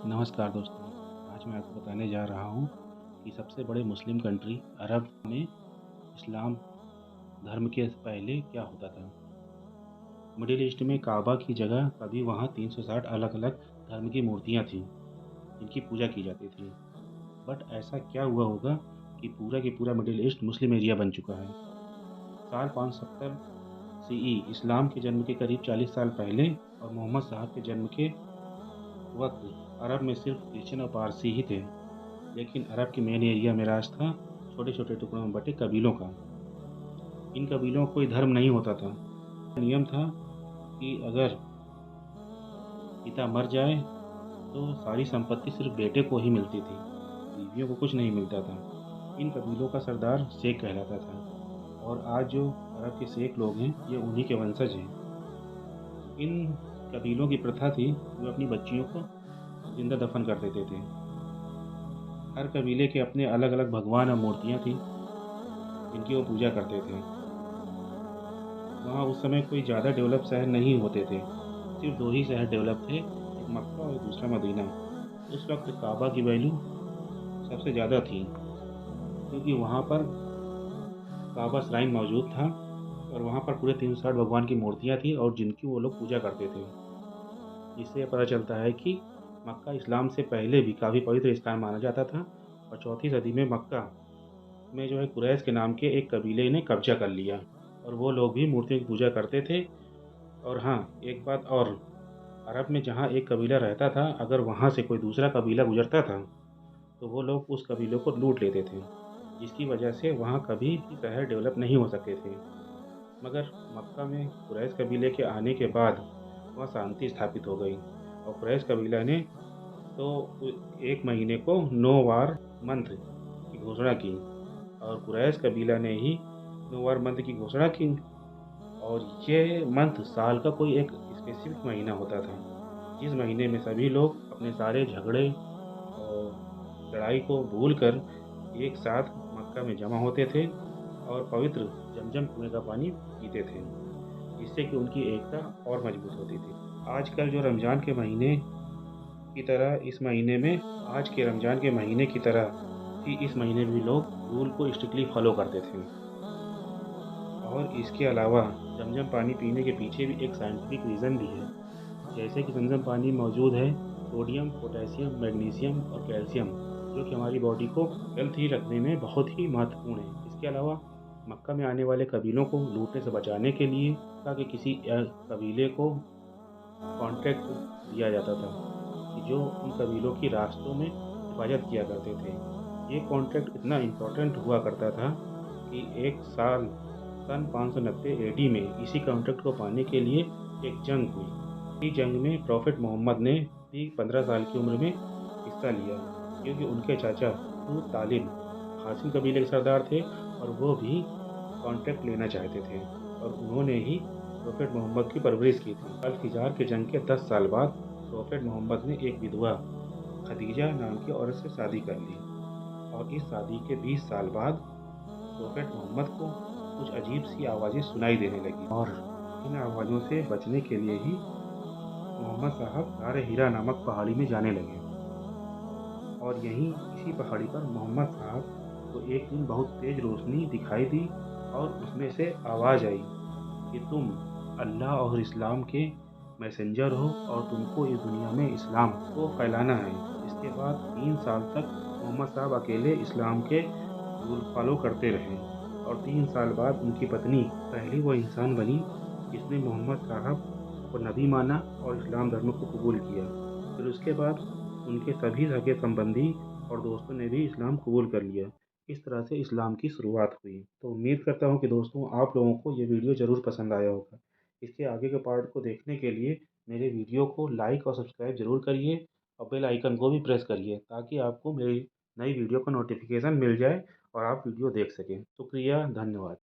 नमस्कार दोस्तों। आज मैं आपको बताने जा रहा हूँ कि सबसे बड़े मुस्लिम कंट्री अरब में इस्लाम धर्म के पहले क्या होता था। मिडिल ईस्ट में काबा की जगह कभी वहाँ 360 अलग-अलग धर्म की मूर्तियाँ थीं, जिनकी पूजा की जाती थी। बट ऐसा क्या हुआ होगा कि पूरा मिडिल ईस्ट मुस्लिम एरिया बन चुका है। साल 570 सीई इस्लाम के जन्म के करीब 40 साल पहले और मोहम्मद साहब के जन्म के वक़्त अरब में सिर्फ क्रिश्चियन और पारसी ही थे। लेकिन अरब के मेन एरिया में राज था छोटे-छोटे टुकड़ों में बँटे कबीलों का। इन कबीलों को कोई धर्म नहीं होता था। नियम था कि अगर पिता मर जाए तो सारी संपत्ति सिर्फ़ बेटे को ही मिलती थी, बीवियों को कुछ नहीं मिलता था। इन कबीलों का सरदार शेख कहलाता था और आज जो अरब के शेख लोग हैं, ये उन्हीं के वंशज हैं। इन कबीलों की प्रथा थी, वो अपनी बच्चियों को ज़िंदा दफ़न कर देते थे। हर कबीले के अपने अलग-अलग भगवान और मूर्तियाँ थीं, जिनकी वो पूजा करते थे। वहाँ उस समय कोई ज़्यादा डेवलप शहर नहीं होते थे। सिर्फ़ 2 ही शहर डेवलप थे, एक मक्का और दूसरा मदीना। उस वक़्त काबा की वैल्यू सबसे ज़्यादा थी, क्योंकि वहाँ पर काबा श्राइन मौजूद था और वहाँ पर पूरे 360 भगवान की मूर्तियाँ थी और जिनकी वो लोग पूजा करते थे। इससे ये पता चलता है कि मक्का इस्लाम से पहले भी काफ़ी पवित्र स्थान माना जाता था और 4वीं सदी में मक्का में जो है कुरैश के नाम के एक कबीले ने कब्ज़ा कर लिया और वो लोग भी मूर्तियों की पूजा करते थे। और हाँ, एक बात और, अरब में जहाँ एक कबीला रहता था, अगर वहाँ से कोई दूसरा कबीला गुज़रता था, तो वो लोग उस कबीले को लूट लेते थे, जिसकी वजह से वहाँ कभी भी शहर डेवलप नहीं हो सके थे। मगर मक्का में कुरैश कबीले के आने के बाद वहाँ शांति स्थापित हो गई और कुरैश कबीला ने तो 1 महीने को नो वार मंथ की घोषणा की और कुरैश कबीला ने ही नो वार मंथ की घोषणा की। और ये मंथ साल का कोई एक स्पेसिफ़िक महीना होता था, जिस महीने में सभी लोग अपने सारे झगड़े और लड़ाई को भूलकर एक साथ मक्का में जमा होते थे और पवित्र जमजम कुएँ का पानी पीते थे, जिससे कि उनकी एकता और मजबूत होती थी। आजकल जो रमज़ान के महीने की तरह इस महीने में आज के रमज़ान के महीने की तरह ही इस महीने भी लोग रूल को स्ट्रिक्टली फ़ॉलो करते थे। और इसके अलावा जमजम पानी पीने के पीछे भी एक साइंटिफिक रीज़न भी है। जैसे कि ज़मज़म पानी में मौजूद है सोडियम, पोटेशियम, मैग्नीशियम और कैल्शियम, जो कि हमारी बॉडी को हेल्थी रखने में बहुत ही महत्वपूर्ण है। इसके अलावा मक्का में आने वाले कबीलों को लूटने से बचाने के लिए ताकि किसी कबीले को कॉन्ट्रैक्ट दिया जाता था कि जो उन कबीलों की रास्तों में हिफाज़त किया करते थे। ये कॉन्ट्रैक्ट इतना इम्पोर्टेंट हुआ करता था कि एक साल सन 590 एडी में इसी कॉन्ट्रैक्ट को पाने के लिए एक जंग हुई। इस जंग में प्रॉफेट मोहम्मद ने भी 15 साल की उम्र में हिस्सा लिया, क्योंकि उनके चाचा अबू तालिब हाशिम कबीले के सरदार थे और वो भी कॉन्ट्रैक्ट लेना चाहते थे और उन्होंने ही प्रॉफेट मोहम्मद की परवरिश की थी। अल-फिजार के जंग के 10 साल बाद प्रॉफेट मोहम्मद ने एक विधवा खदीजा नाम की औरत से शादी कर ली और इस शादी के 20 साल बाद प्रॉफेट मोहम्मद को कुछ अजीब-सी आवाज़ें सुनाई देने लगीं और इन आवाज़ों से बचने के लिए ही मोहम्मद साहब गार हिरा नामक पहाड़ी में जाने लगे। और यहीं इसी पहाड़ी पर मोहम्मद साहब को एक दिन बहुत तेज़ रोशनी दिखाई दी और उसमें से आवाज़ आई कि तुम अल्लाह और इस्लाम के मैसेंजर हो और तुमको इस दुनिया में इस्लाम को फैलाना है। इसके बाद 3 साल तक मोहम्मद साहब अकेले इस्लाम के रूल फॉलो करते रहे और 3 साल बाद उनकी पत्नी पहली वो इंसान बनी जिसने मोहम्मद साहब को नबी माना और इस्लाम धर्म को कबूल किया। फिर उसके बाद उनके सभी सगे-संबंधी और दोस्तों ने भी इस्लाम कबूल कर लिया। इस तरह से इस्लाम की शुरुआत हुई। तो उम्मीद करता हूँ कि दोस्तों आप लोगों को ये वीडियो ज़रूर पसंद आया होगा। इसके आगे के पार्ट को देखने के लिए मेरे वीडियो को लाइक और सब्सक्राइब ज़रूर करिए और बेल आइकन को भी प्रेस करिए ताकि आपको मेरी नई वीडियो का नोटिफ़िकेशन मिल जाए और आप वीडियो देख सकें। शुक्रिया, धन्यवाद।